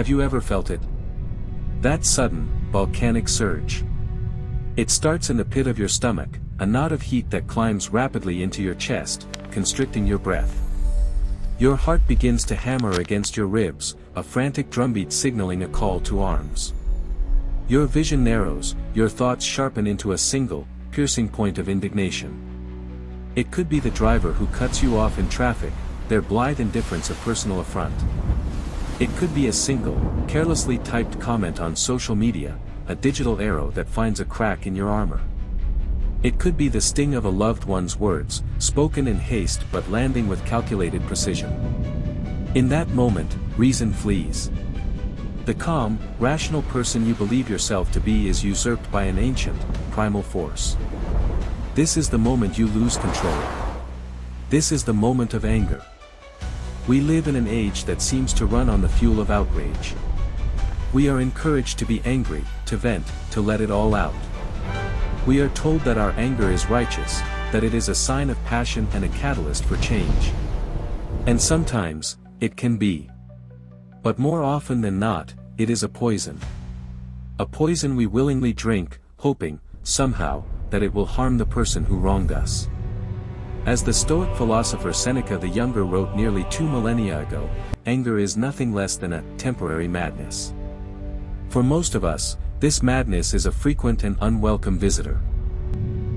Have you ever felt it? That sudden, volcanic surge. It starts in the pit of your stomach, a knot of heat that climbs rapidly into your chest, constricting your breath. Your heart begins to hammer against your ribs, a frantic drumbeat signaling a call to arms. Your vision narrows, your thoughts sharpen into a single, piercing point of indignation. It could be the driver who cuts you off in traffic, their blithe indifference a personal affront. It could be a single, carelessly typed comment on social media, a digital arrow that finds a crack in your armor. It could be the sting of a loved one's words, spoken in haste but landing with calculated precision. In that moment, reason flees. The calm, rational person you believe yourself to be is usurped by an ancient, primal force. This is the moment you lose control. This is the moment of anger. We live in an age that seems to run on the fuel of outrage. We are encouraged to be angry, to vent, to let it all out. We are told that our anger is righteous, that it is a sign of passion and a catalyst for change. And sometimes, it can be. But more often than not, it is a poison. A poison we willingly drink, hoping, somehow, that it will harm the person who wronged us. As the Stoic philosopher Seneca the Younger wrote nearly 2 millennia ago, anger is nothing less than a temporary madness. For most of us, this madness is a frequent and unwelcome visitor.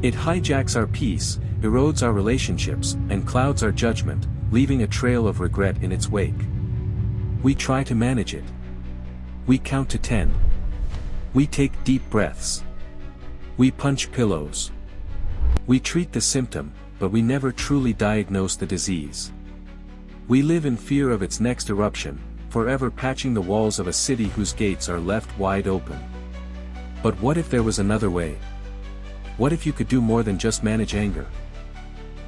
It hijacks our peace, erodes our relationships, and clouds our judgment, leaving a trail of regret in its wake. We try to manage it. We count to 10. We take deep breaths. We punch pillows. We treat the symptom, but we never truly diagnose the disease. We live in fear of its next eruption, forever patching the walls of a city whose gates are left wide open. But what if there was another way? What if you could do more than just manage anger?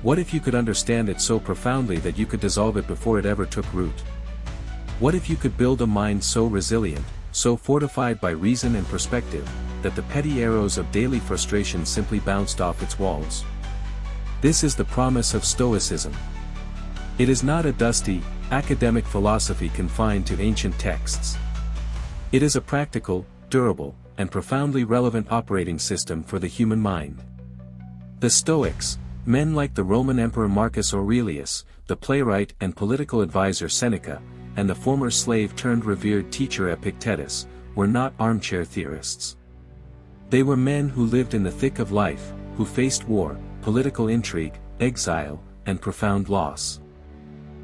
What if you could understand it so profoundly that you could dissolve it before it ever took root? What if you could build a mind so resilient, so fortified by reason and perspective, that the petty arrows of daily frustration simply bounced off its walls? This is the promise of Stoicism. It is not a dusty, academic philosophy confined to ancient texts. It is a practical, durable, and profoundly relevant operating system for the human mind. The Stoics, men like the Roman Emperor Marcus Aurelius, the playwright and political advisor Seneca, and the former slave-turned-revered teacher Epictetus, were not armchair theorists. They were men who lived in the thick of life, who faced war, political intrigue, exile, and profound loss.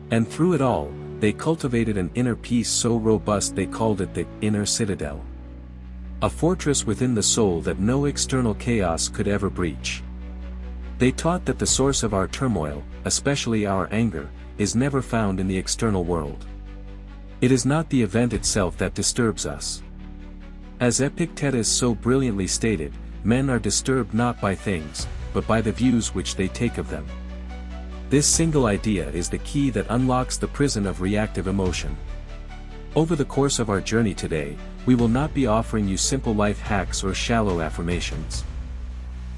And through it all, they cultivated an inner peace so robust they called it the inner citadel. A fortress within the soul that no external chaos could ever breach. They taught that the source of our turmoil, especially our anger, is never found in the external world. It is not the event itself that disturbs us. As Epictetus so brilliantly stated, men are disturbed not by things, but by the views which they take of them. This single idea is the key that unlocks the prison of reactive emotion. Over the course of our journey today, we will not be offering you simple life hacks or shallow affirmations.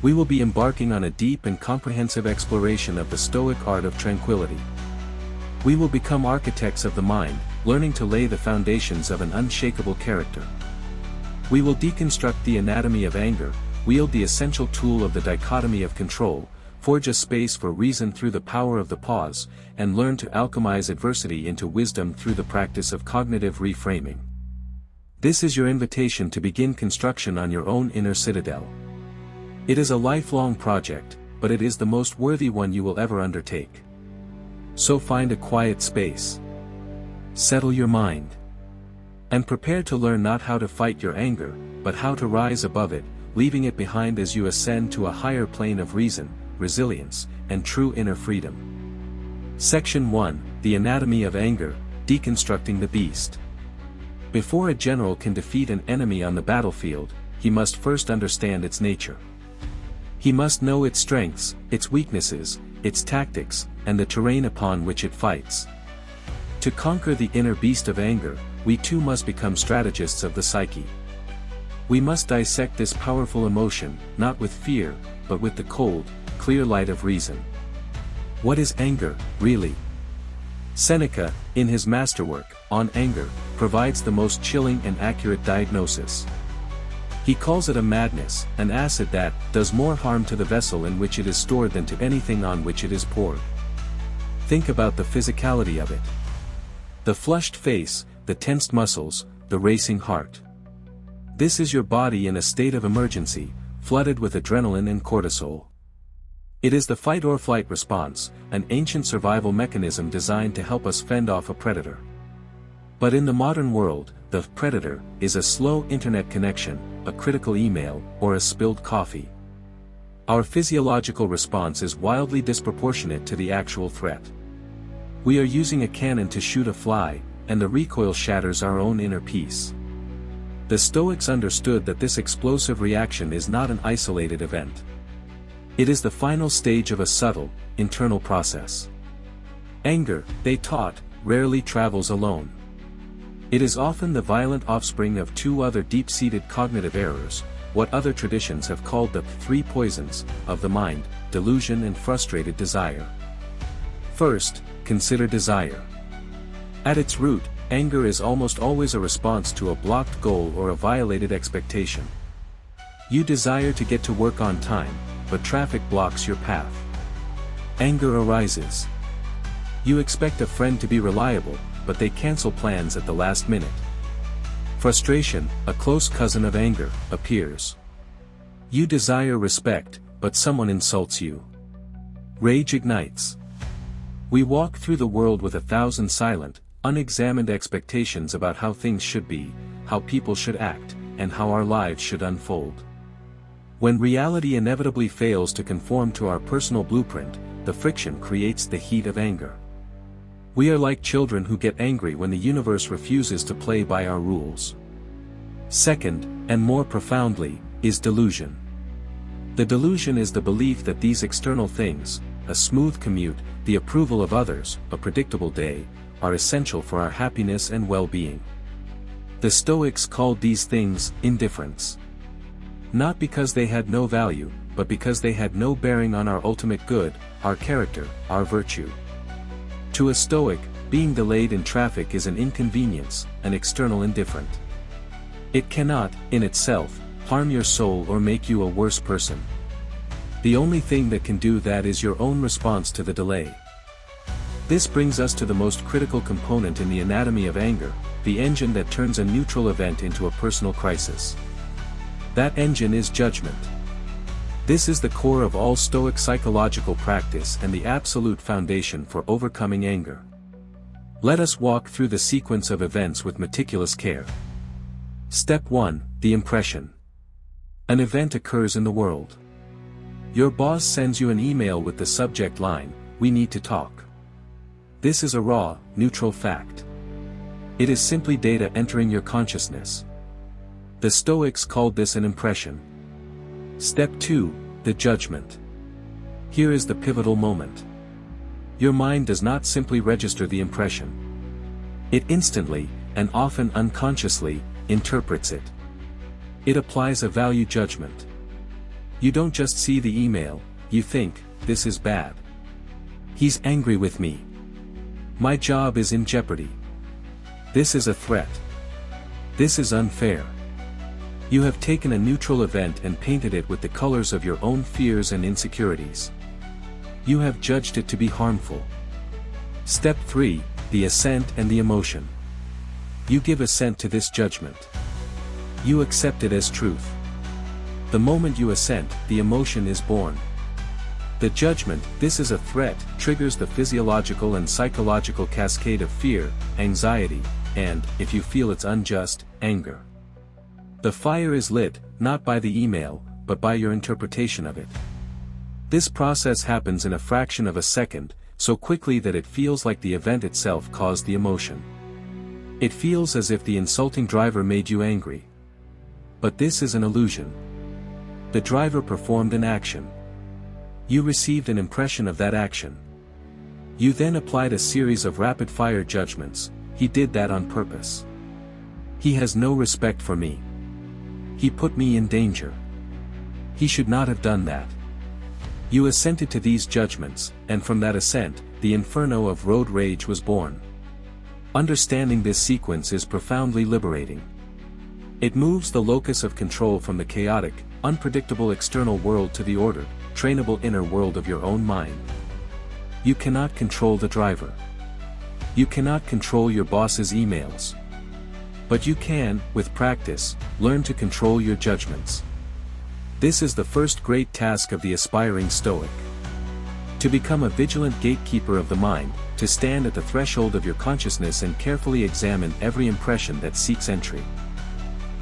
We will be embarking on a deep and comprehensive exploration of the Stoic art of tranquility. We will become architects of the mind, learning to lay the foundations of an unshakable character. We will deconstruct the anatomy of anger, wield the essential tool of the dichotomy of control, forge a space for reason through the power of the pause, and learn to alchemize adversity into wisdom through the practice of cognitive reframing. This is your invitation to begin construction on your own inner citadel. It is a lifelong project, but it is the most worthy one you will ever undertake. So find a quiet space. Settle your mind. And prepare to learn not how to fight your anger, but how to rise above it, leaving it behind as you ascend to a higher plane of reason, resilience, and true inner freedom. Section 1, The Anatomy of Anger, Deconstructing the Beast. Before a general can defeat an enemy on the battlefield, he must first understand its nature. He must know its strengths, its weaknesses, its tactics, and the terrain upon which it fights. To conquer the inner beast of anger, we too must become strategists of the psyche. We must dissect this powerful emotion, not with fear, but with the cold, clear light of reason. What is anger, really? Seneca, in his masterwork, On Anger, provides the most chilling and accurate diagnosis. He calls it a madness, an acid that does more harm to the vessel in which it is stored than to anything on which it is poured. Think about the physicality of it. The flushed face, the tensed muscles, the racing heart. This is your body in a state of emergency, flooded with adrenaline and cortisol. It is the fight-or-flight response, an ancient survival mechanism designed to help us fend off a predator. But in the modern world, the predator is a slow internet connection, a critical email, or a spilled coffee. Our physiological response is wildly disproportionate to the actual threat. We are using a cannon to shoot a fly, and the recoil shatters our own inner peace. The Stoics understood that this explosive reaction is not an isolated event. It is the final stage of a subtle, internal process. Anger, they taught, rarely travels alone. It is often the violent offspring of two other deep-seated cognitive errors, what other traditions have called the three poisons of the mind: delusion and frustrated desire. First, consider desire. At its root, anger is almost always a response to a blocked goal or a violated expectation. You desire to get to work on time, but traffic blocks your path. Anger arises. You expect a friend to be reliable, but they cancel plans at the last minute. Frustration, a close cousin of anger, appears. You desire respect, but someone insults you. Rage ignites. We walk through the world with 1,000 silent, unexamined expectations about how things should be, how people should act, and how our lives should unfold. When reality inevitably fails to conform to our personal blueprint, the friction creates the heat of anger. We are like children who get angry when the universe refuses to play by our rules. Second, and more profoundly, is delusion. The delusion is the belief that these external things, a smooth commute, the approval of others, a predictable day, are essential for our happiness and well-being. The Stoics called these things indifference. Not because they had no value, but because they had no bearing on our ultimate good, our character, our virtue. To a Stoic, being delayed in traffic is an inconvenience, an external indifferent. It cannot, in itself, harm your soul or make you a worse person. The only thing that can do that is your own response to the delay. This brings us to the most critical component in the anatomy of anger, the engine that turns a neutral event into a personal crisis. That engine is judgment. This is the core of all Stoic psychological practice and the absolute foundation for overcoming anger. Let us walk through the sequence of events with meticulous care. Step 1, the impression. An event occurs in the world. Your boss sends you an email with the subject line, "We need to talk." This is a raw, neutral fact. It is simply data entering your consciousness. The Stoics called this an impression. Step 2, the judgment. Here is the pivotal moment. Your mind does not simply register the impression. It instantly, and often unconsciously, interprets it. It applies a value judgment. You don't just see the email, you think, "This is bad. He's angry with me. My job is in jeopardy. This is a threat. This is unfair." You have taken a neutral event and painted it with the colors of your own fears and insecurities. You have judged it to be harmful. Step 3, the assent and the emotion. You give assent to this judgment. You accept it as truth. The moment you assent, the emotion is born. The judgment, "This is a threat," triggers the physiological and psychological cascade of fear, anxiety, and, if you feel it's unjust, anger. The fire is lit, not by the email, but by your interpretation of it. This process happens in a fraction of a second, so quickly that it feels like the event itself caused the emotion. It feels as if the insulting driver made you angry. But this is an illusion. The driver performed an action. You received an impression of that action. You then applied a series of rapid-fire judgments. "He did that on purpose. He has no respect for me. He put me in danger. He should not have done that. You assented to these judgments, and from that assent, the inferno of road rage was born. Understanding this sequence is profoundly liberating. It moves the locus of control from the chaotic, unpredictable external world to the ordered, trainable inner world of your own mind. You cannot control the driver. You cannot control your boss's emails. But you can, with practice, learn to control your judgments. This is the first great task of the aspiring Stoic. To become a vigilant gatekeeper of the mind, to stand at the threshold of your consciousness and carefully examine every impression that seeks entry.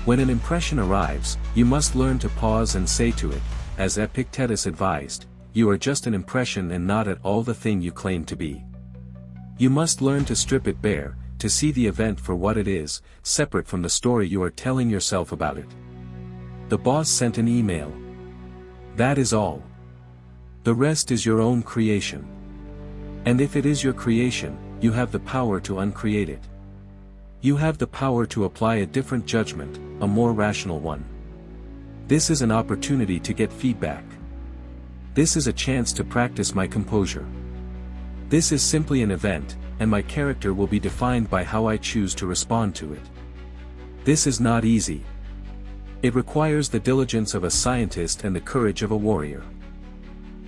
When an impression arrives, you must learn to pause and say to it, as Epictetus advised, you are just an impression and not at all the thing you claim to be. You must learn to strip it bare, to see the event for what it is, separate from the story you are telling yourself about it. The boss sent an email. That is all. The rest is your own creation. And if it is your creation, you have the power to uncreate it. You have the power to apply a different judgment, a more rational one. This is an opportunity to get feedback. This is a chance to practice my composure. This is simply an event, and my character will be defined by how I choose to respond to it. This is not easy. It requires the diligence of a scientist and the courage of a warrior.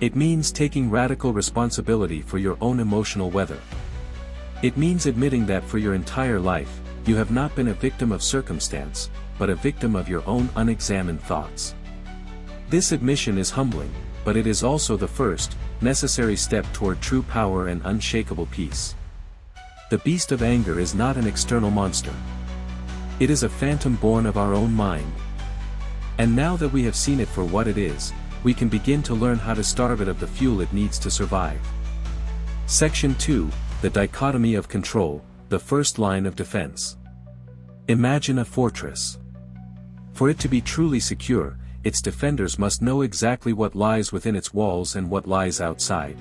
It means taking radical responsibility for your own emotional weather. It means admitting that for your entire life, you have not been a victim of circumstance, but a victim of your own unexamined thoughts. This admission is humbling, but it is also the first, necessary step toward true power and unshakable peace. The beast of anger is not an external monster. It is a phantom born of our own mind. And now that we have seen it for what it is, we can begin to learn how to starve it of the fuel it needs to survive. Section 2, the Dichotomy of Control, the first line of defense. Imagine a fortress. For it to be truly secure, its defenders must know exactly what lies within its walls and what lies outside.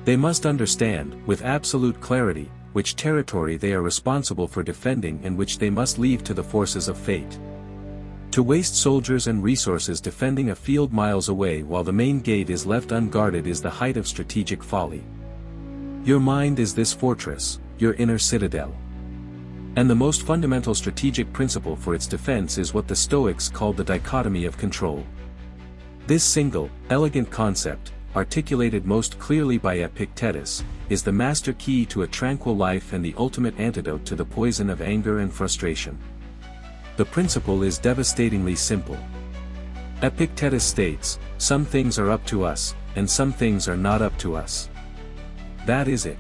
They must understand, with absolute clarity, which territory they are responsible for defending and which they must leave to the forces of fate. To waste soldiers and resources defending a field miles away while the main gate is left unguarded is the height of strategic folly. Your mind is this fortress, your inner citadel. And the most fundamental strategic principle for its defense is what the Stoics called the dichotomy of control. This single, elegant concept, articulated most clearly by Epictetus, is the master key to a tranquil life and the ultimate antidote to the poison of anger and frustration. The principle is devastatingly simple. Epictetus states, some things are up to us, and some things are not up to us. That is it.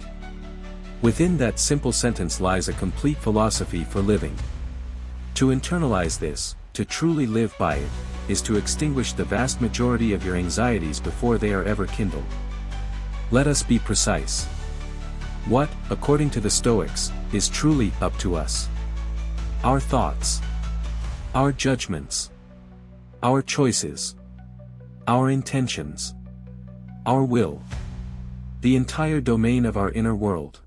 Within that simple sentence lies a complete philosophy for living. To internalize this, to truly live by it, is to extinguish the vast majority of your anxieties before they are ever kindled. Let us be precise. What, according to the Stoics, is truly up to us? Our thoughts. Our judgments. Our choices. Our intentions. Our will. The entire domain of our inner world.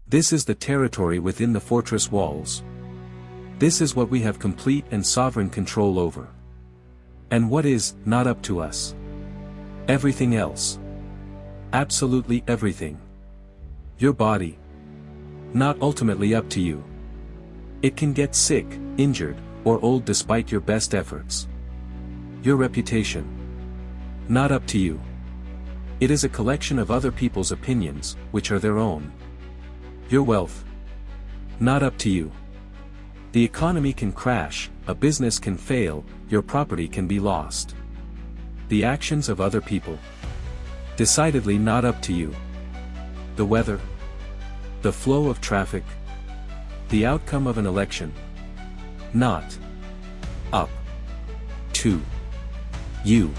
This is the territory within the fortress walls. This is what we have complete and sovereign control over. And what is not up to us? Everything else. Absolutely everything. Your body. Not ultimately up to you. It can get sick, injured, or old despite your best efforts. Your reputation. Not up to you. It is a collection of other people's opinions, which are their own. Your wealth. Not up to you. The economy can crash, a business can fail, your property can be lost. The actions of other people. Decidedly not up to you. The weather. The flow of traffic. The outcome of an election. Not up to you.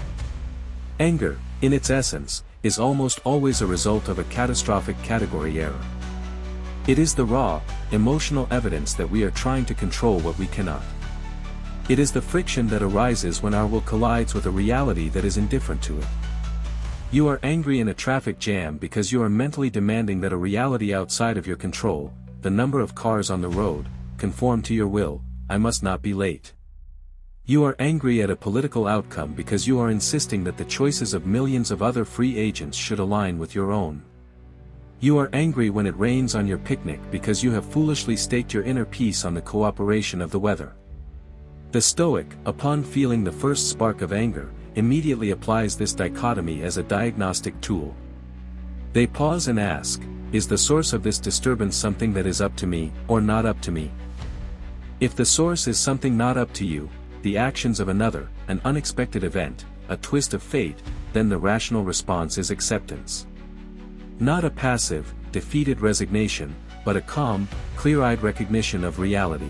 Anger, in its essence, is almost always a result of a catastrophic category error. It is the raw, emotional evidence that we are trying to control what we cannot. It is the friction that arises when our will collides with a reality that is indifferent to it. You are angry in a traffic jam because you are mentally demanding that a reality outside of your control, the number of cars on the road, conform to your will. I must not be late. You are angry at a political outcome because you are insisting that the choices of millions of other free agents should align with your own. You are angry when it rains on your picnic because you have foolishly staked your inner peace on the cooperation of the weather. The Stoic, upon feeling the first spark of anger, immediately applies this dichotomy as a diagnostic tool. They pause and ask, is the source of this disturbance something that is up to me, or not up to me? If the source is something not up to you, the actions of another, an unexpected event, a twist of fate, then the rational response is acceptance. Not a passive, defeated resignation, but a calm, clear-eyed recognition of reality.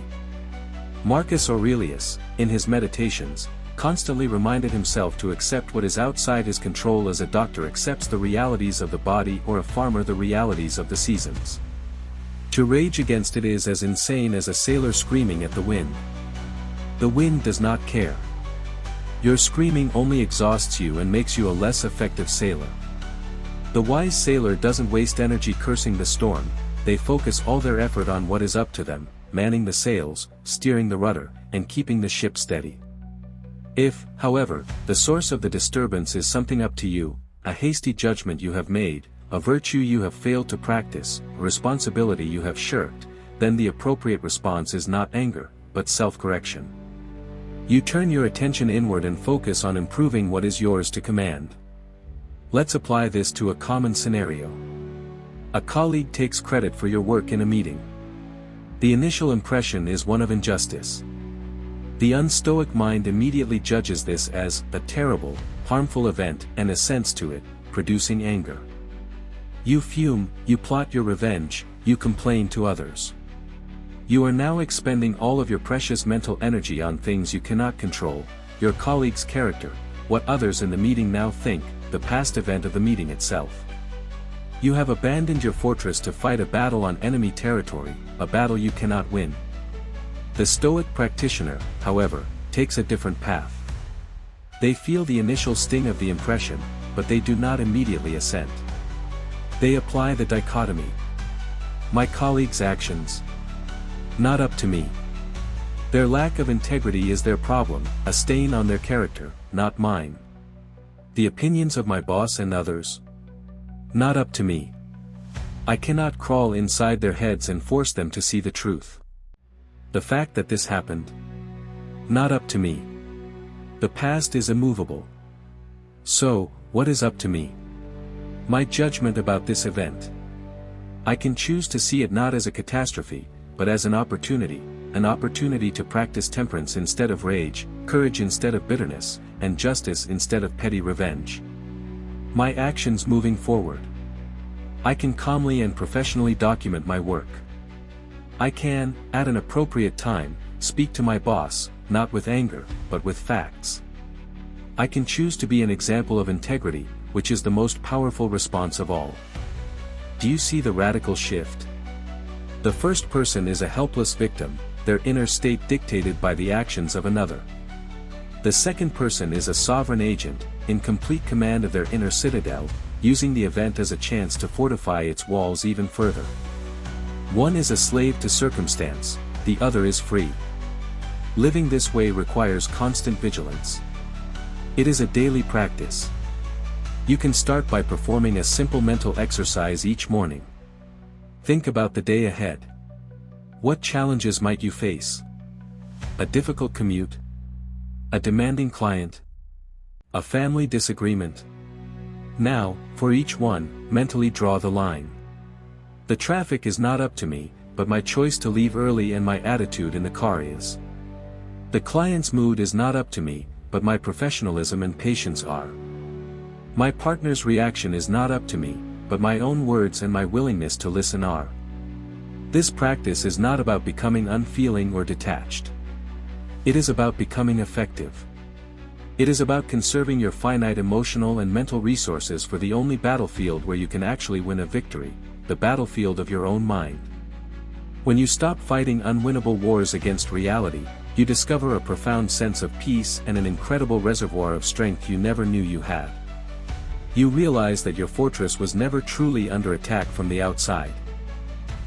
Marcus Aurelius, in his Meditations, constantly reminded himself to accept what is outside his control as a doctor accepts the realities of the body or a farmer the realities of the seasons. To rage against it is as insane as a sailor screaming at the wind. The wind does not care. Your screaming only exhausts you and makes you a less effective sailor. The wise sailor doesn't waste energy cursing the storm, they focus all their effort on what is up to them, manning the sails, steering the rudder, and keeping the ship steady. If, however, the source of the disturbance is something up to you, a hasty judgment you have made, a virtue you have failed to practice, a responsibility you have shirked, then the appropriate response is not anger, but self-correction. You turn your attention inward and focus on improving what is yours to command. Let's apply this to a common scenario. A colleague takes credit for your work in a meeting. The initial impression is one of injustice. The unstoic mind immediately judges this as a terrible, harmful event and assents to it, producing anger. You fume, you plot your revenge, you complain to others. You are now expending all of your precious mental energy on things you cannot control, your colleague's character, what others in the meeting now think, the past event of the meeting itself. You have abandoned your fortress to fight a battle on enemy territory, a battle you cannot win. The Stoic practitioner, however, takes a different path. They feel the initial sting of the impression, but they do not immediately assent. They apply the dichotomy. My colleague's actions. Not up to me. Their lack of integrity is their problem, a stain on their character, not mine. The opinions of my boss and others. Not up to me. I cannot crawl inside their heads and force them to see the truth. The fact that this happened. Not up to me. The past is immovable. So, what is up to me? My judgment about this event. I can choose to see it not as a catastrophe, but as an opportunity to practice temperance instead of rage, courage instead of bitterness, and justice instead of petty revenge. My actions moving forward. I can calmly and professionally document my work. I can, at an appropriate time, speak to my boss, not with anger, but with facts. I can choose to be an example of integrity, which is the most powerful response of all. Do you see the radical shift? The first person is a helpless victim, their inner state dictated by the actions of another. The second person is a sovereign agent, in complete command of their inner citadel, using the event as a chance to fortify its walls even further. One is a slave to circumstance, the other is free. Living this way requires constant vigilance. It is a daily practice. You can start by performing a simple mental exercise each morning. Think about the day ahead. What challenges might you face? A difficult commute? A demanding client? A family disagreement? Now, for each one, mentally draw the line. The traffic is not up to me, but my choice to leave early and my attitude in the car is. The client's mood is not up to me, but my professionalism and patience are. My partner's reaction is not up to me, but my own words and my willingness to listen are. This practice is not about becoming unfeeling or detached. It is about becoming effective. It is about conserving your finite emotional and mental resources for the only battlefield where you can actually win a victory, the battlefield of your own mind. When you stop fighting unwinnable wars against reality, you discover a profound sense of peace and an incredible reservoir of strength you never knew you had. You realize that your fortress was never truly under attack from the outside.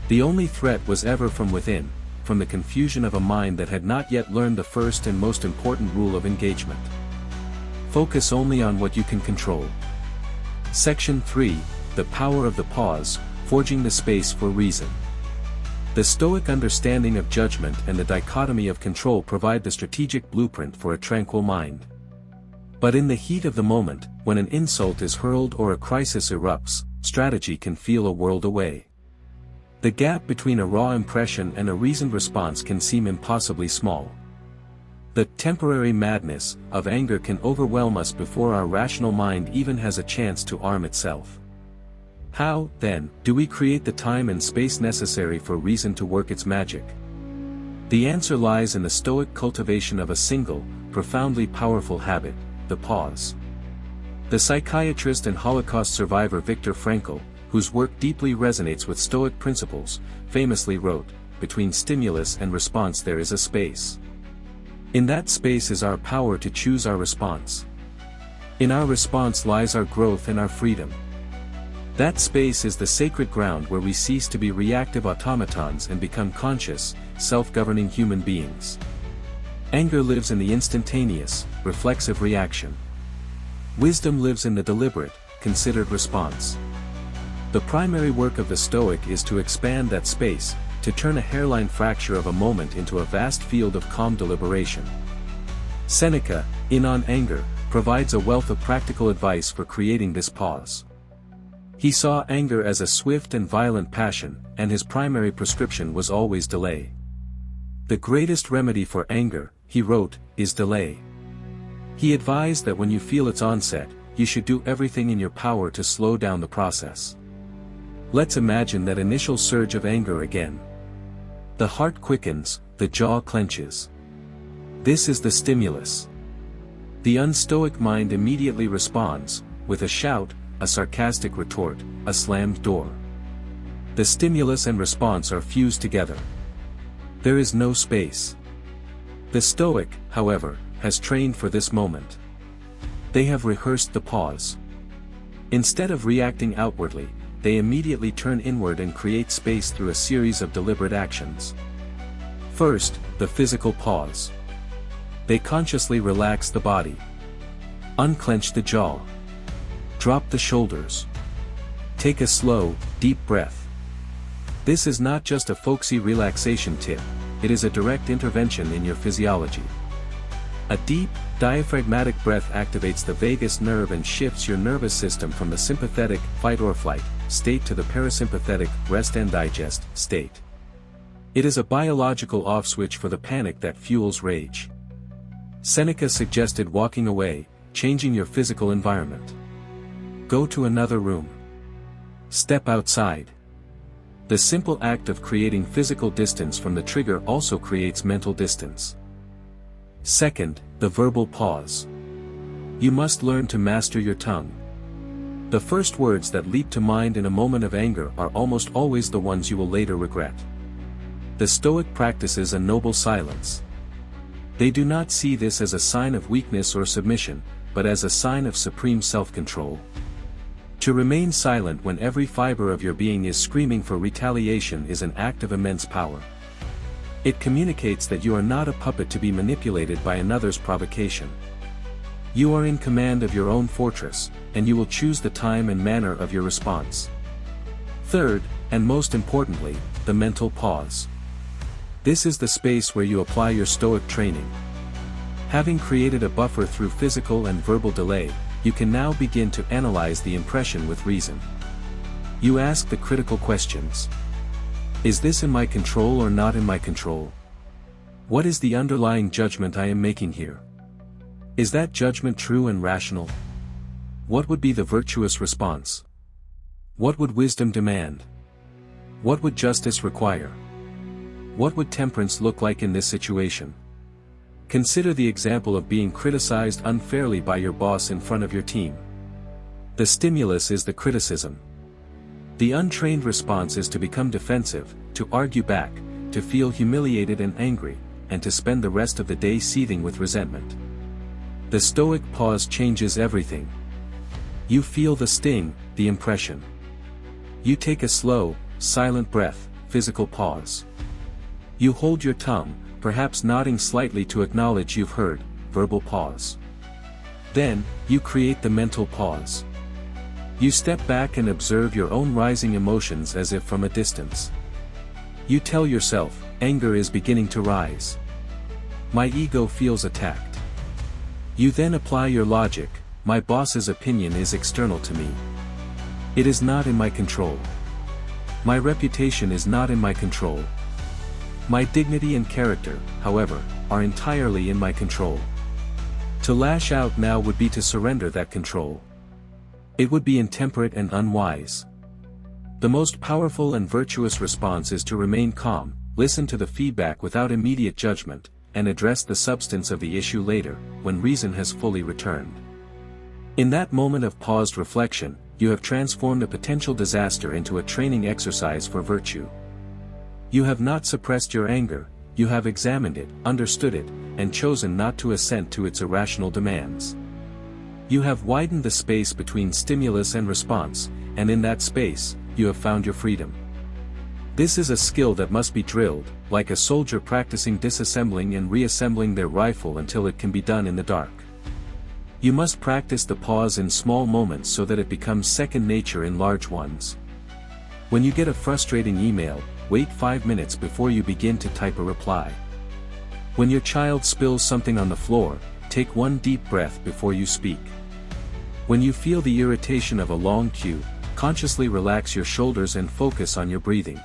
The only threat was ever from within, from the confusion of a mind that had not yet learned the first and most important rule of engagement. Focus only on what you can control. Section 3, The Power of the Pause, Forging the Space for Reason. The Stoic understanding of judgment and the dichotomy of control provide the strategic blueprint for a tranquil mind. But in the heat of the moment, when an insult is hurled or a crisis erupts, strategy can feel a world away. The gap between a raw impression and a reasoned response can seem impossibly small. The temporary madness of anger can overwhelm us before our rational mind even has a chance to arm itself. How, then, do we create the time and space necessary for reason to work its magic? The answer lies in the Stoic cultivation of a single, profoundly powerful habit, the pause. The psychiatrist and Holocaust survivor Viktor Frankl, whose work deeply resonates with Stoic principles, famously wrote, "Between stimulus and response there is a space. In that space is our power to choose our response. In our response lies our growth and our freedom. That space is the sacred ground where we cease to be reactive automatons and become conscious, self-governing human beings." Anger lives in the instantaneous, reflexive reaction. Wisdom lives in the deliberate, considered response. The primary work of the Stoic is to expand that space, to turn a hairline fracture of a moment into a vast field of calm deliberation. Seneca, in On Anger, provides a wealth of practical advice for creating this pause. He saw anger as a swift and violent passion, and his primary prescription was always delay. "The greatest remedy for anger," he wrote, "is delay." He advised that when you feel its onset, you should do everything in your power to slow down the process. Let's imagine that initial surge of anger again. The heart quickens, the jaw clenches. This is the stimulus. The unstoic mind immediately responds, with a shout, a sarcastic retort, a slammed door. The stimulus and response are fused together. There is no space. The Stoic, however, has trained for this moment. They have rehearsed the pause. Instead of reacting outwardly, they immediately turn inward and create space through a series of deliberate actions. First, the physical pause. They consciously relax the body. Unclench the jaw. Drop the shoulders. Take a slow, deep breath. This is not just a folksy relaxation tip, it is a direct intervention in your physiology. A deep, diaphragmatic breath activates the vagus nerve and shifts your nervous system from the sympathetic, fight or flight, state to the parasympathetic, rest and digest, state. It is a biological off-switch for the panic that fuels rage. Seneca suggested walking away, changing your physical environment. Go to another room. Step outside. The simple act of creating physical distance from the trigger also creates mental distance. Second, the verbal pause. You must learn to master your tongue. The first words that leap to mind in a moment of anger are almost always the ones you will later regret. The Stoic practices a noble silence. They do not see this as a sign of weakness or submission, but as a sign of supreme self-control. To remain silent when every fiber of your being is screaming for retaliation is an act of immense power. It communicates that you are not a puppet to be manipulated by another's provocation. You are in command of your own fortress, and you will choose the time and manner of your response. Third, and most importantly, the mental pause. This is the space where you apply your Stoic training. Having created a buffer through physical and verbal delay, you can now begin to analyze the impression with reason. You ask the critical questions. Is this in my control or not in my control? What is the underlying judgment I am making here? Is that judgment true and rational? What would be the virtuous response? What would wisdom demand? What would justice require? What would temperance look like in this situation? Consider the example of being criticized unfairly by your boss in front of your team. The stimulus is the criticism. The untrained response is to become defensive, to argue back, to feel humiliated and angry, and to spend the rest of the day seething with resentment. The Stoic pause changes everything. You feel the sting, the impression. You take a slow, silent breath, physical pause. You hold your tongue, perhaps nodding slightly to acknowledge you've heard, verbal pause. Then, you create the mental pause. You step back and observe your own rising emotions as if from a distance. You tell yourself, anger is beginning to rise. My ego feels attacked. You then apply your logic, my boss's opinion is external to me. It is not in my control. My reputation is not in my control. My dignity and character, however, are entirely in my control. To lash out now would be to surrender that control. It would be intemperate and unwise. The most powerful and virtuous response is to remain calm, listen to the feedback without immediate judgment, and address the substance of the issue later, when reason has fully returned. In that moment of paused reflection, you have transformed a potential disaster into a training exercise for virtue. You have not suppressed your anger, you have examined it, understood it, and chosen not to assent to its irrational demands. You have widened the space between stimulus and response, and in that space, you have found your freedom. This is a skill that must be drilled, like a soldier practicing disassembling and reassembling their rifle until it can be done in the dark. You must practice the pause in small moments so that it becomes second nature in large ones. When you get a frustrating email, wait 5 minutes before you begin to type a reply. When your child spills something on the floor, take one deep breath before you speak. When you feel the irritation of a long queue, consciously relax your shoulders and focus on your breathing.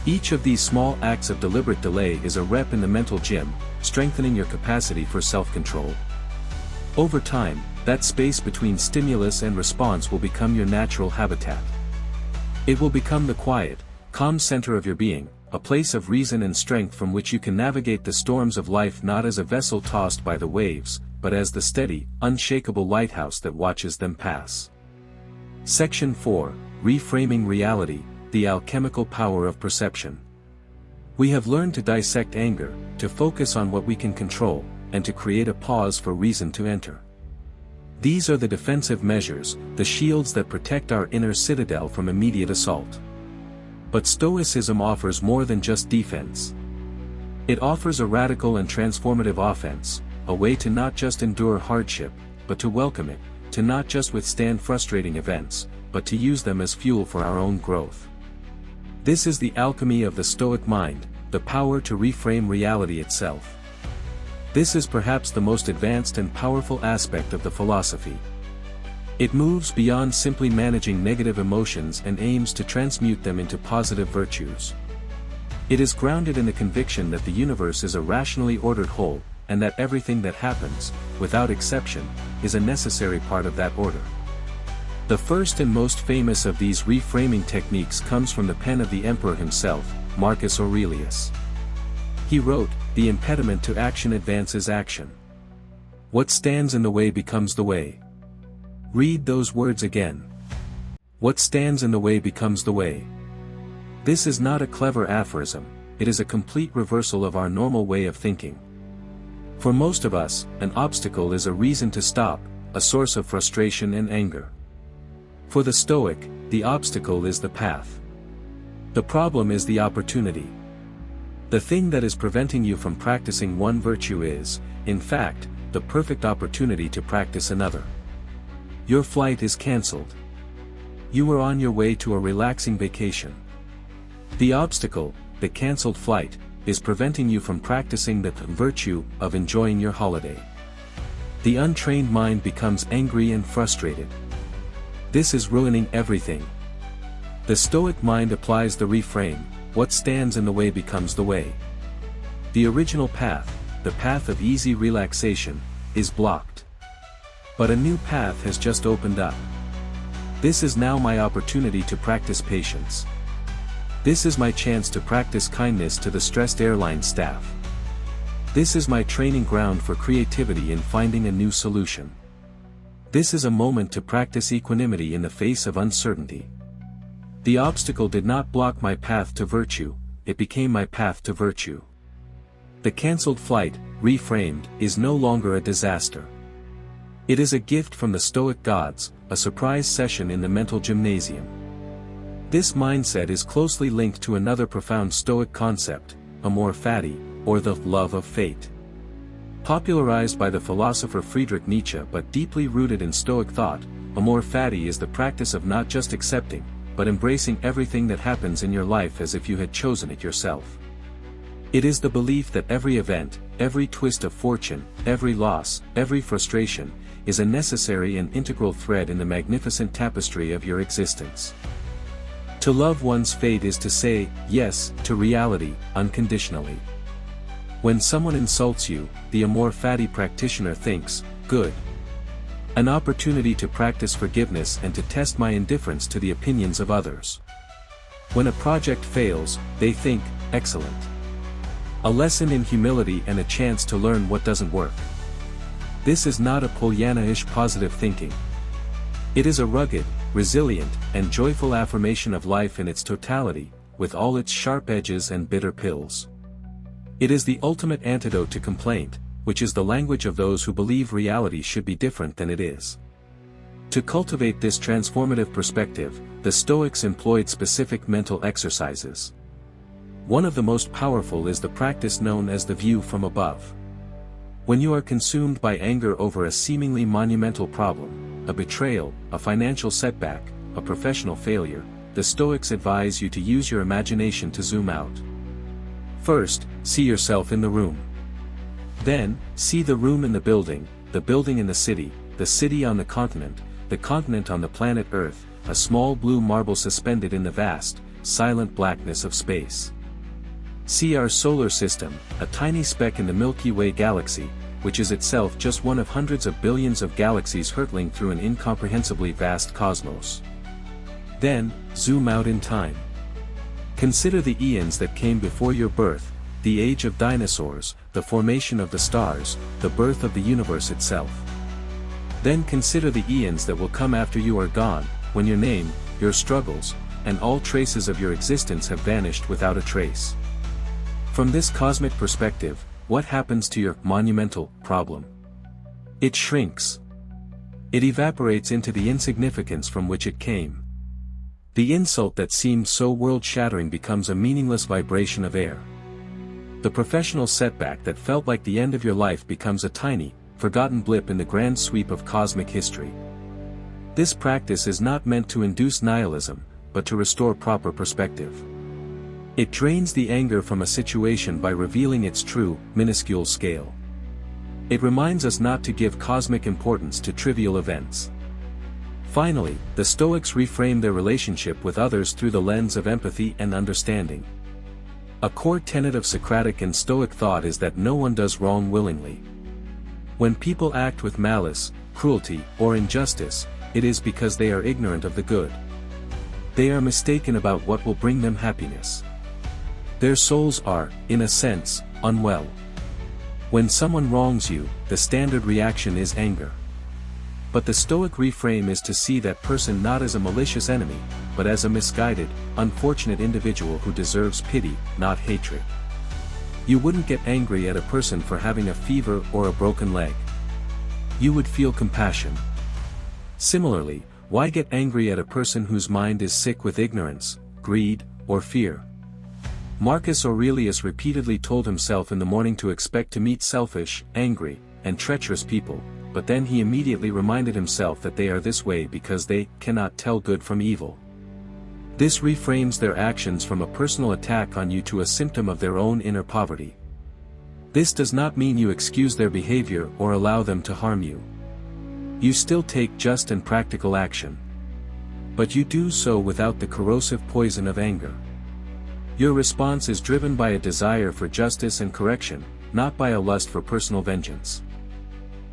Each of these small acts of deliberate delay is a rep in the mental gym, strengthening your capacity for self-control. Over time, that space between stimulus and response will become your natural habitat. It will become the quiet, calm center of your being, a place of reason and strength from which you can navigate the storms of life not as a vessel tossed by the waves, but as the steady, unshakable lighthouse that watches them pass. Section 4, Reframing Reality, the Alchemical Power of Perception. We have learned to dissect anger, to focus on what we can control, and to create a pause for reason to enter. These are the defensive measures, the shields that protect our inner citadel from immediate assault. But Stoicism offers more than just defense. It offers a radical and transformative offense, a way to not just endure hardship, but to welcome it, to not just withstand frustrating events, but to use them as fuel for our own growth. This is the alchemy of the Stoic mind, the power to reframe reality itself. This is perhaps the most advanced and powerful aspect of the philosophy. It moves beyond simply managing negative emotions and aims to transmute them into positive virtues. It is grounded in the conviction that the universe is a rationally ordered whole, and that everything that happens, without exception, is a necessary part of that order. The first and most famous of these reframing techniques comes from the pen of the emperor himself, Marcus Aurelius. He wrote, "The impediment to action advances action. What stands in the way becomes the way." Read those words again. What stands in the way becomes the way. This is not a clever aphorism, it is a complete reversal of our normal way of thinking. For most of us, an obstacle is a reason to stop, a source of frustration and anger. For the Stoic, the obstacle is the path. The problem is the opportunity. The thing that is preventing you from practicing one virtue is, in fact, the perfect opportunity to practice another. Your flight is cancelled. You were on your way to a relaxing vacation. The obstacle, the cancelled flight, is preventing you from practicing the virtue of enjoying your holiday. The untrained mind becomes angry and frustrated. This is ruining everything. The Stoic mind applies the reframe, what stands in the way becomes the way. The original path, the path of easy relaxation, is blocked. But a new path has just opened up. This is now my opportunity to practice patience. This is my chance to practice kindness to the stressed airline staff. This is my training ground for creativity in finding a new solution. This is a moment to practice equanimity in the face of uncertainty. The obstacle did not block my path to virtue, it became my path to virtue. The cancelled flight, reframed, is no longer a disaster. It is a gift from the Stoic gods, a surprise session in the mental gymnasium. This mindset is closely linked to another profound Stoic concept, Amor Fati, or the love of fate. Popularized by the philosopher Friedrich Nietzsche but deeply rooted in Stoic thought, Amor Fati is the practice of not just accepting, but embracing everything that happens in your life as if you had chosen it yourself. It is the belief that every event, every twist of fortune, every loss, every frustration, is a necessary and integral thread in the magnificent tapestry of your existence. To love one's fate is to say yes to reality unconditionally. When someone insults you, the Amor Fati practitioner thinks, good. An opportunity to practice forgiveness and to test my indifference to the opinions of others. When a project fails, they think, excellent. A lesson in humility and a chance to learn what doesn't work. This is not a Pollyanna-ish positive thinking. It is a rugged, resilient, and joyful affirmation of life in its totality, with all its sharp edges and bitter pills. It is the ultimate antidote to complaint, which is the language of those who believe reality should be different than it is. To cultivate this transformative perspective, the Stoics employed specific mental exercises. One of the most powerful is the practice known as the view from above. When you are consumed by anger over a seemingly monumental problem, a betrayal, a financial setback, a professional failure, the Stoics advise you to use your imagination to zoom out. First, see yourself in the room. Then, see the room in the building in the city on the continent on the planet Earth, a small blue marble suspended in the vast, silent blackness of space. See our solar system, a tiny speck in the Milky Way galaxy, which is itself just one of hundreds of billions of galaxies hurtling through an incomprehensibly vast cosmos. Then, zoom out in time. Consider the eons that came before your birth, the age of dinosaurs, the formation of the stars, the birth of the universe itself. Then consider the eons that will come after you are gone, when your name, your struggles, and all traces of your existence have vanished without a trace. From this cosmic perspective, what happens to your monumental problem? It shrinks. It evaporates into the insignificance from which it came. The insult that seemed so world-shattering becomes a meaningless vibration of air. The professional setback that felt like the end of your life becomes a tiny, forgotten blip in the grand sweep of cosmic history. This practice is not meant to induce nihilism, but to restore proper perspective. It drains the anger from a situation by revealing its true, minuscule scale. It reminds us not to give cosmic importance to trivial events. Finally, the Stoics reframe their relationship with others through the lens of empathy and understanding. A core tenet of Socratic and Stoic thought is that no one does wrong willingly. When people act with malice, cruelty, or injustice, it is because they are ignorant of the good. They are mistaken about what will bring them happiness. Their souls are, in a sense, unwell. When someone wrongs you, the standard reaction is anger. But the Stoic reframe is to see that person not as a malicious enemy, but as a misguided, unfortunate individual who deserves pity, not hatred. You wouldn't get angry at a person for having a fever or a broken leg. You would feel compassion. Similarly, why get angry at a person whose mind is sick with ignorance, greed, or fear? Marcus Aurelius repeatedly told himself in the morning to expect to meet selfish, angry, and treacherous people, but then he immediately reminded himself that they are this way because they cannot tell good from evil. This reframes their actions from a personal attack on you to a symptom of their own inner poverty. This does not mean you excuse their behavior or allow them to harm you. You still take just and practical action. But you do so without the corrosive poison of anger. Your response is driven by a desire for justice and correction, not by a lust for personal vengeance.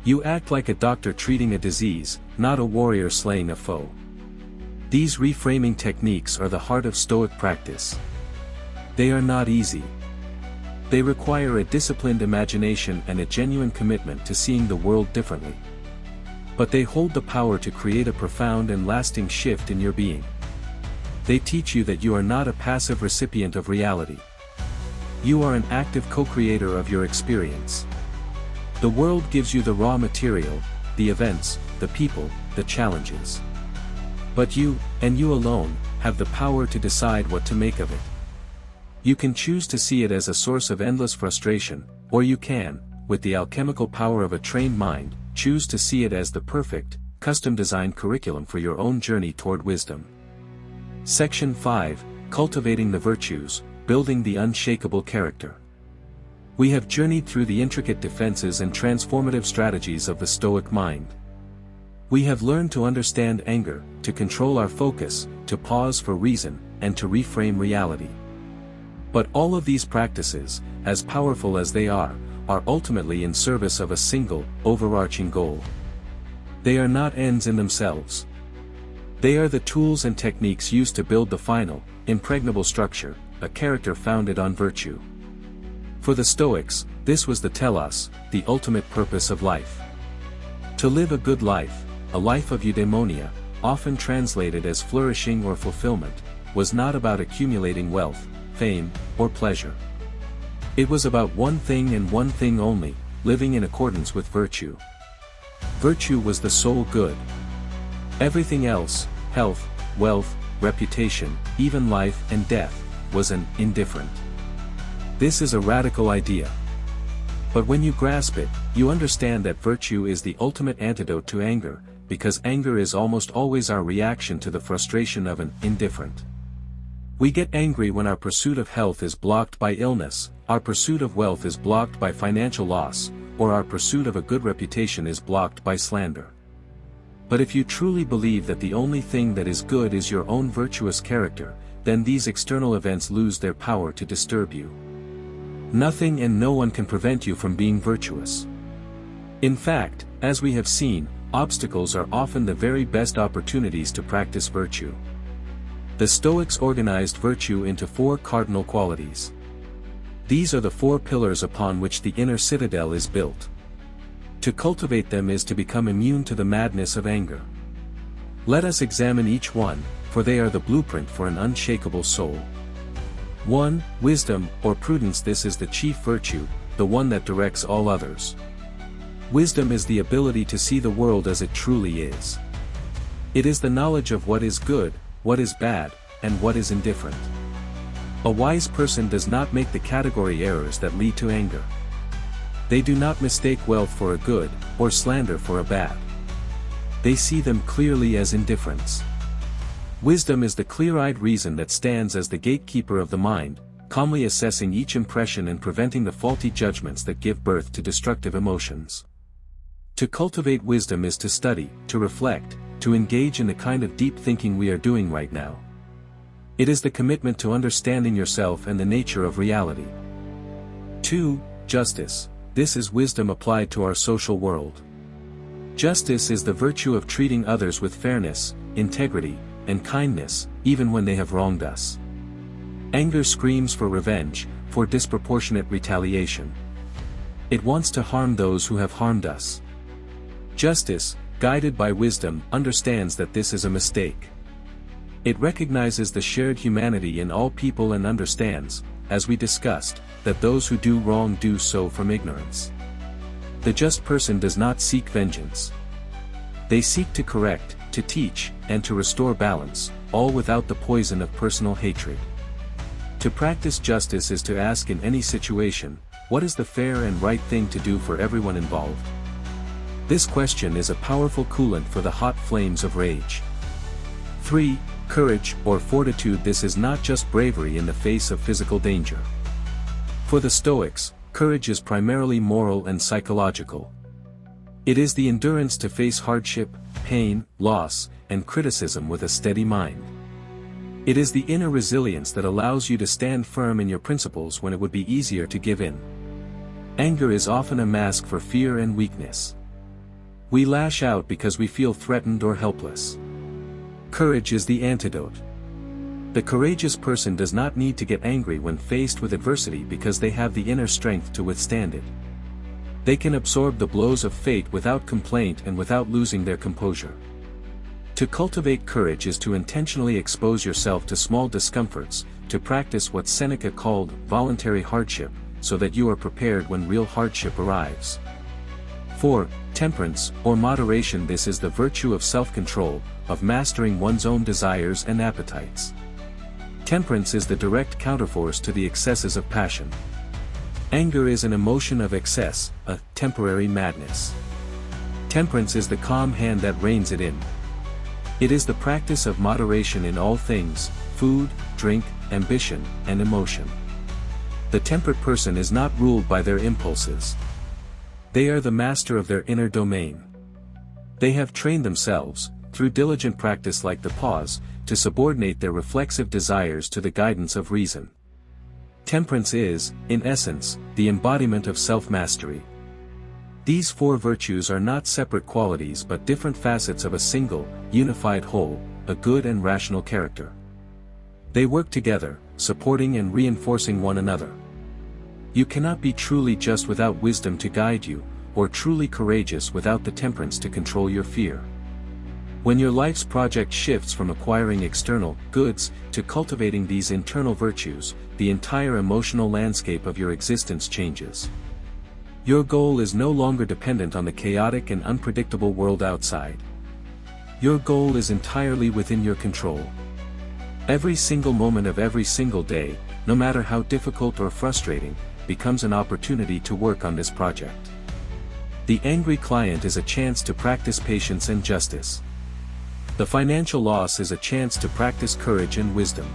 You act like a doctor treating a disease, not a warrior slaying a foe. These reframing techniques are the heart of Stoic practice. They are not easy. They require a disciplined imagination and a genuine commitment to seeing the world differently. But they hold the power to create a profound and lasting shift in your being. They teach you that you are not a passive recipient of reality. You are an active co-creator of your experience. The world gives you the raw material, the events, the people, the challenges. But you, and you alone, have the power to decide what to make of it. You can choose to see it as a source of endless frustration, or you can, with the alchemical power of a trained mind, choose to see it as the perfect, custom-designed curriculum for your own journey toward wisdom. Section 5, Cultivating the Virtues, Building the Unshakable Character. We have journeyed through the intricate defenses and transformative strategies of the Stoic mind. We have learned to understand anger, to control our focus, to pause for reason, and to reframe reality. But all of these practices, as powerful as they are ultimately in service of a single, overarching goal. They are not ends in themselves. They are the tools and techniques used to build the final, impregnable structure, a character founded on virtue. For the Stoics, this was the telos, the ultimate purpose of life. To live a good life, a life of eudaimonia, often translated as flourishing or fulfillment, was not about accumulating wealth, fame, or pleasure. It was about one thing and one thing only, living in accordance with virtue. Virtue was the sole good. Everything else, health, wealth, reputation, even life and death, was an indifferent. This is a radical idea. But when you grasp it, you understand that virtue is the ultimate antidote to anger, because anger is almost always our reaction to the frustration of an indifferent. We get angry when our pursuit of health is blocked by illness, our pursuit of wealth is blocked by financial loss, or our pursuit of a good reputation is blocked by slander. But if you truly believe that the only thing that is good is your own virtuous character, then these external events lose their power to disturb you. Nothing and no one can prevent you from being virtuous. In fact, as we have seen, obstacles are often the very best opportunities to practice virtue. The Stoics organized virtue into 4 cardinal qualities. These are the 4 pillars upon which the inner citadel is built. To cultivate them is to become immune to the madness of anger. Let us examine each one, for they are the blueprint for an unshakable soul. 1. Wisdom, or prudence. This is the chief virtue, the one that directs all others. Wisdom is the ability to see the world as it truly is. It is the knowledge of what is good, what is bad, and what is indifferent. A wise person does not make the category errors that lead to anger. They do not mistake wealth for a good, or slander for a bad. They see them clearly as indifference. Wisdom is the clear-eyed reason that stands as the gatekeeper of the mind, calmly assessing each impression and preventing the faulty judgments that give birth to destructive emotions. To cultivate wisdom is to study, to reflect, to engage in the kind of deep thinking we are doing right now. It is the commitment to understanding yourself and the nature of reality. 2. Justice. This is wisdom applied to our social world. Justice is the virtue of treating others with fairness, integrity, and kindness, even when they have wronged us. Anger screams for revenge, for disproportionate retaliation. It wants to harm those who have harmed us. Justice, guided by wisdom, understands that this is a mistake. It recognizes the shared humanity in all people and understands, as we discussed, that those who do wrong do so from ignorance. The just person does not seek vengeance. They seek to correct, to teach, and to restore balance, all without the poison of personal hatred. To practice justice is to ask in any situation, what is the fair and right thing to do for everyone involved? This question is a powerful coolant for the hot flames of rage. 3. Courage, or fortitude. This is not just bravery in the face of physical danger. For the Stoics, courage is primarily moral and psychological. It is the endurance to face hardship, pain, loss, and criticism with a steady mind. It is the inner resilience that allows you to stand firm in your principles when it would be easier to give in. Anger is often a mask for fear and weakness. We lash out because we feel threatened or helpless. Courage is the antidote. The courageous person does not need to get angry when faced with adversity because they have the inner strength to withstand it. They can absorb the blows of fate without complaint and without losing their composure. To cultivate courage is to intentionally expose yourself to small discomforts, to practice what Seneca called voluntary hardship, so that you are prepared when real hardship arrives. 4. Temperance, or moderation. This is the virtue of self-control, of mastering one's own desires and appetites. Temperance is the direct counterforce to the excesses of passion. Anger is an emotion of excess, a temporary madness. Temperance is the calm hand that reins it in. It is the practice of moderation in all things: food, drink, ambition, and emotion. The temperate person is not ruled by their impulses. They are the master of their inner domain. They have trained themselves, through diligent practice like the pause, to subordinate their reflexive desires to the guidance of reason. Temperance is, in essence, the embodiment of self-mastery. These four virtues are not separate qualities but different facets of a single, unified whole, a good and rational character. They work together, supporting and reinforcing one another. You cannot be truly just without wisdom to guide you, or truly courageous without the temperance to control your fear. When your life's project shifts from acquiring external goods to cultivating these internal virtues, the entire emotional landscape of your existence changes. Your goal is no longer dependent on the chaotic and unpredictable world outside. Your goal is entirely within your control. Every single moment of every single day, no matter how difficult or frustrating, becomes an opportunity to work on this project. The angry client is a chance to practice patience and justice. The financial loss is a chance to practice courage and wisdom.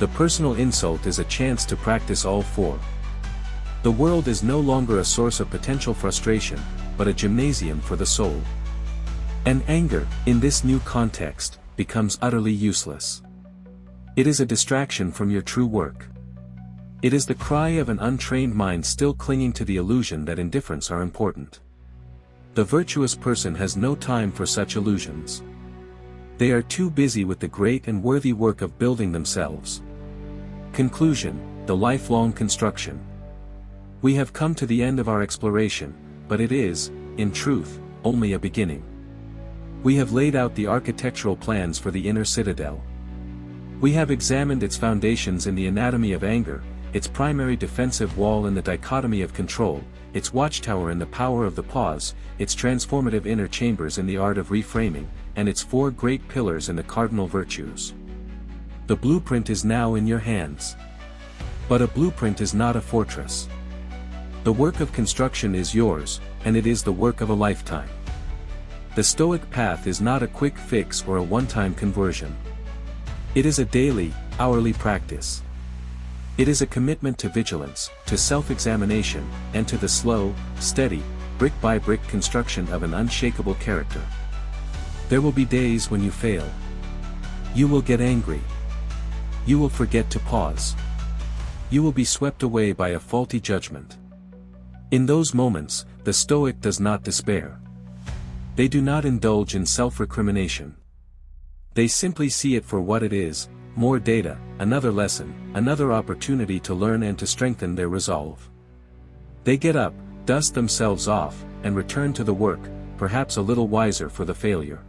The personal insult is a chance to practice all four. The world is no longer a source of potential frustration, but a gymnasium for the soul. And anger, in this new context, becomes utterly useless. It is a distraction from your true work. It is the cry of an untrained mind still clinging to the illusion that indifferents are important. The virtuous person has no time for such illusions. They are too busy with the great and worthy work of building themselves. Conclusion: the lifelong construction. We have come to the end of our exploration, but it is, in truth, only a beginning. We have laid out the architectural plans for the inner citadel. We have examined its foundations in the anatomy of anger, its primary defensive wall in the dichotomy of control, its watchtower in the power of the pause, its transformative inner chambers in the art of reframing, and its four great pillars in the cardinal virtues. The blueprint is now in your hands. But a blueprint is not a fortress. The work of construction is yours, and it is the work of a lifetime. The Stoic path is not a quick fix or a one-time conversion. It is a daily, hourly practice. It is a commitment to vigilance, to self-examination, and to the slow, steady, brick-by-brick construction of an unshakable character. There will be days when you fail. You will get angry. You will forget to pause. You will be swept away by a faulty judgment. In those moments, the Stoic does not despair. They do not indulge in self-recrimination. They simply see it for what it is: more data, another lesson, another opportunity to learn and to strengthen their resolve. They get up, dust themselves off, and return to the work, perhaps a little wiser for the failure.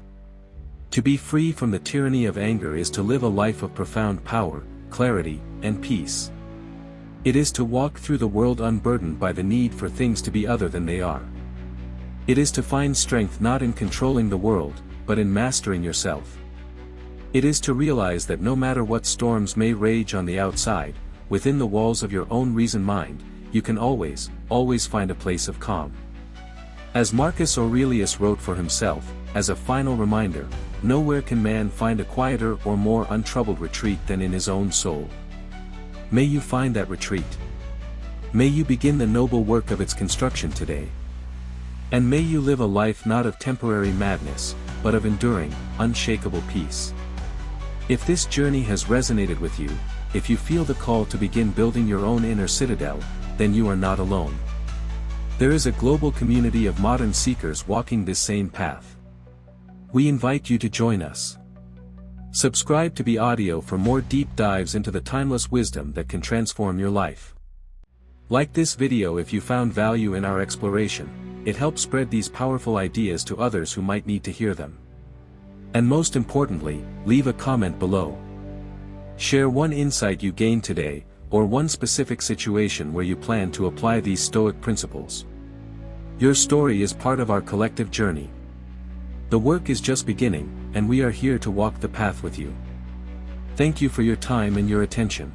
To be free from the tyranny of anger is to live a life of profound power, clarity, and peace. It is to walk through the world unburdened by the need for things to be other than they are. It is to find strength not in controlling the world, but in mastering yourself. It is to realize that no matter what storms may rage on the outside, within the walls of your own reason mind, you can always, always find a place of calm. As Marcus Aurelius wrote for himself, as a final reminder, nowhere can man find a quieter or more untroubled retreat than in his own soul. May you find that retreat. May you begin the noble work of its construction today. And may you live a life not of temporary madness, but of enduring, unshakable peace. If this journey has resonated with you, if you feel the call to begin building your own inner citadel, then you are not alone. There is a global community of modern seekers walking this same path. We invite you to join us. Subscribe to Be Audio for more deep dives into the timeless wisdom that can transform your life. Like this video if you found value in our exploration. It helps spread these powerful ideas to others who might need to hear them. And most importantly, leave a comment below. Share one insight you gained today, or one specific situation where you plan to apply these Stoic principles. Your story is part of our collective journey. The work is just beginning, and we are here to walk the path with you. Thank you for your time and your attention.